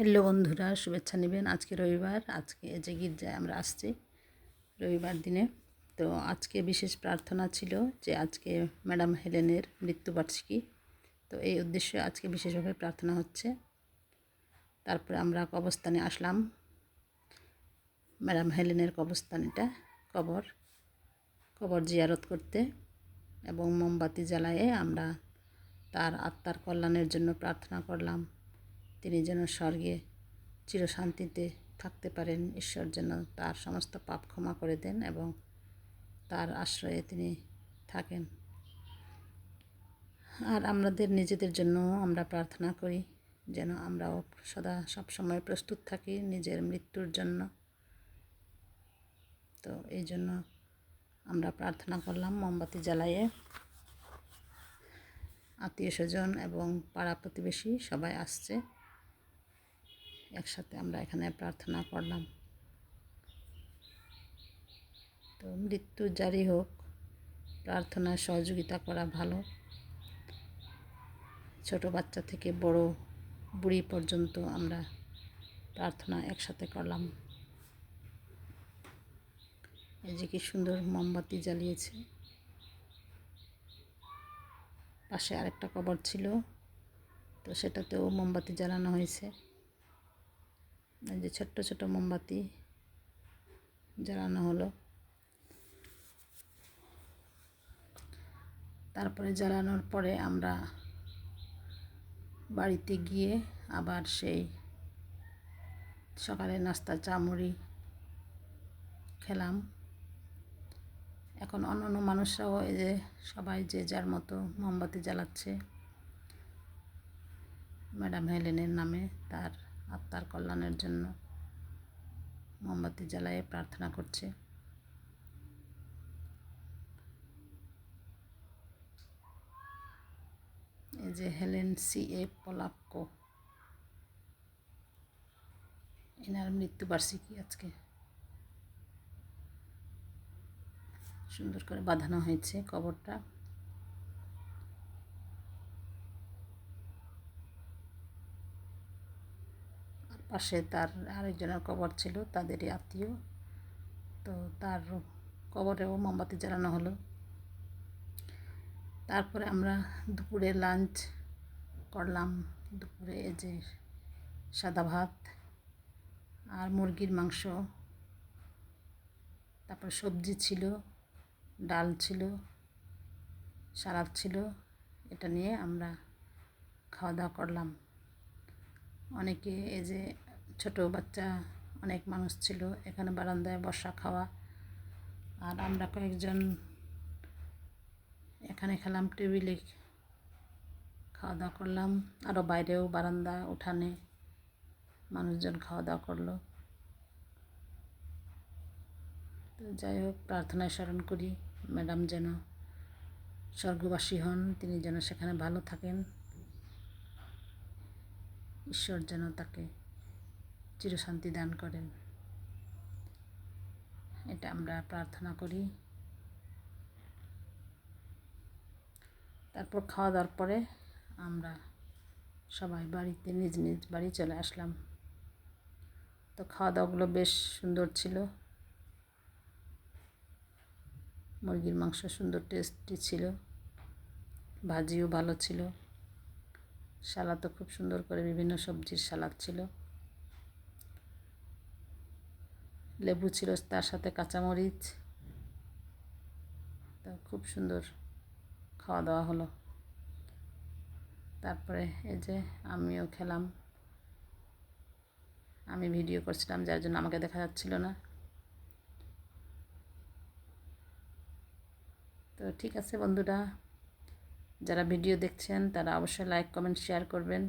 Hello বন্ধুরা, শুভেচ্ছা নেবেন। আজকে রবিবার, আজকে যে গির্জায় আমরা আসছি রবিবার দিনে। তো আজকে বিশেষ প্রার্থনা ছিল যে আজকে ম্যাডাম হেলেনের মৃত্যুবার্ষিকী। তো এই উদ্দেশ্যে আজকে বিশেষভাবে প্রার্থনা হচ্ছে। তারপরে আমরা কবরস্থানে আসলাম, ম্যাডাম হেলেনের কবরস্থান, এটা কবর জিয়ারত করতে, এবং মোমবাতি জ্বালায়ে আমরা তার আত্মার কল্যাণের জন্য প্রার্থনা করলাম। তিনি যেন স্বর্গে চিরশান্তিতে থাকতে পারেন, ঈশ্বর যেন তার সমস্ত পাপ ক্ষমা করে দেন এবং তার আশ্রয়ে তিনি থাকেন। আর আমাদের নিজেদের জন্য আমরা প্রার্থনা করি যেন আমরাও সবসময় প্রস্তুত থাকি নিজের মৃত্যুর জন্য। তো এই জন্য আমরা প্রার্থনা করলাম মোমবাতি জ্বালাইয়ে। আত্মীয় স্বজন এবং পাড়া প্রতিবেশী সবাই আসছে, একসাথে আমরা এখানে প্রার্থনা করলাম। তো মৃত্যু জারি হোক, প্রার্থনায় সহযোগিতা করা ভালো। ছোট বাচ্চা থেকে বড় বুড়ি পর্যন্ত আমরা প্রার্থনা একসাথে করলাম। এই যে কি সুন্দর মোমবাতি জ্বালিয়েছে। পাশে আরেকটা কবর ছিল, তো সেটাতেও মোমবাতি জ্বালানো হয়েছে। এই যে ছোট্ট ছোট মোমবাতি জ্বালানো হলো। তারপরে জ্বালানোর পরে আমরা বাড়িতে গিয়ে আবার সেই সকালে নাস্তা চা মুড়ি খেলাম। এখন অন্য মানুষরাও এই যে সবাই যে যার মতো মোমবাতি জ্বালাচ্ছে ম্যাডাম হেলেনের নামে, তার আত্মার কল্যাণের জন্য মোমবাতি জ্বালায়ে প্রার্থনা করছে। এই যে হেলেন C.A. পোলাক্কো, এনার মৃত্যুবার্ষিকী আজকে। সুন্দর করে বাঁধানো হয়েছে কবরটা। আর পাশে তার আরেকজনের কবর ছিল, তাদেরই আত্মীয়। তো তার কবরেও মোমবাতি জ্বালানো হলো। তারপরে আমরা দুপুরে লাঞ্চ করলাম। দুপুরে এই যে সাদা ভাত আর মুরগির মাংস, তারপর সবজি ছিল, ডাল ছিল, সালাদ ছিল। এটা নিয়ে আমরা খাওয়া দাওয়া করলাম। অনেকে এই যে ছোট বাচ্চা অনেক মানুষ ছিল এখানে বারান্দায় বসা খাওয়া। আর আমরা কয়েকজন এখানে খেলাম, টেবিলে খাওয়া দাওয়া করলাম। আরও বাইরেও বারান্দা উঠানে মানুষজন খাওয়া দাওয়া করলো। তো যাই হোক, প্রার্থনায় স্মরণ করি ম্যাডাম যেন স্বর্গবাসী হন, তিনি যেন সেখানে ভালো থাকেন, ঈশ্বর যেন তাকে চিরশান্তি দান করেন, এটা আমরা প্রার্থনা করি। তারপর খাওয়া দাওয়ার পরে আমরা সবাই বাড়িতে নিজ নিজ বাড়ি চলে আসলাম। তো খাওয়া দাওয়াগুলো বেশ সুন্দর ছিল। মুরগির মাংস সুন্দর টেস্টি ছিল, ভাজিও ভালো ছিল, সালাদও খুব সুন্দর করে বিভিন্ন সবজির সালাদ ছিল, লেবু ছিল তার সাথে কাঁচামরিচ। তো খুব সুন্দর খাওয়া দাওয়া হলো। তারপরে এই যে আমিও খেলাম। আমি ভিডিও করছিলাম যার জন্য আমাকে দেখা যাচ্ছিল না। তো ঠিক আছে বন্ধুরা, যারা ভিডিও দেখছেন তারা অবশ্যই লাইক কমেন্ট শেয়ার করবেন।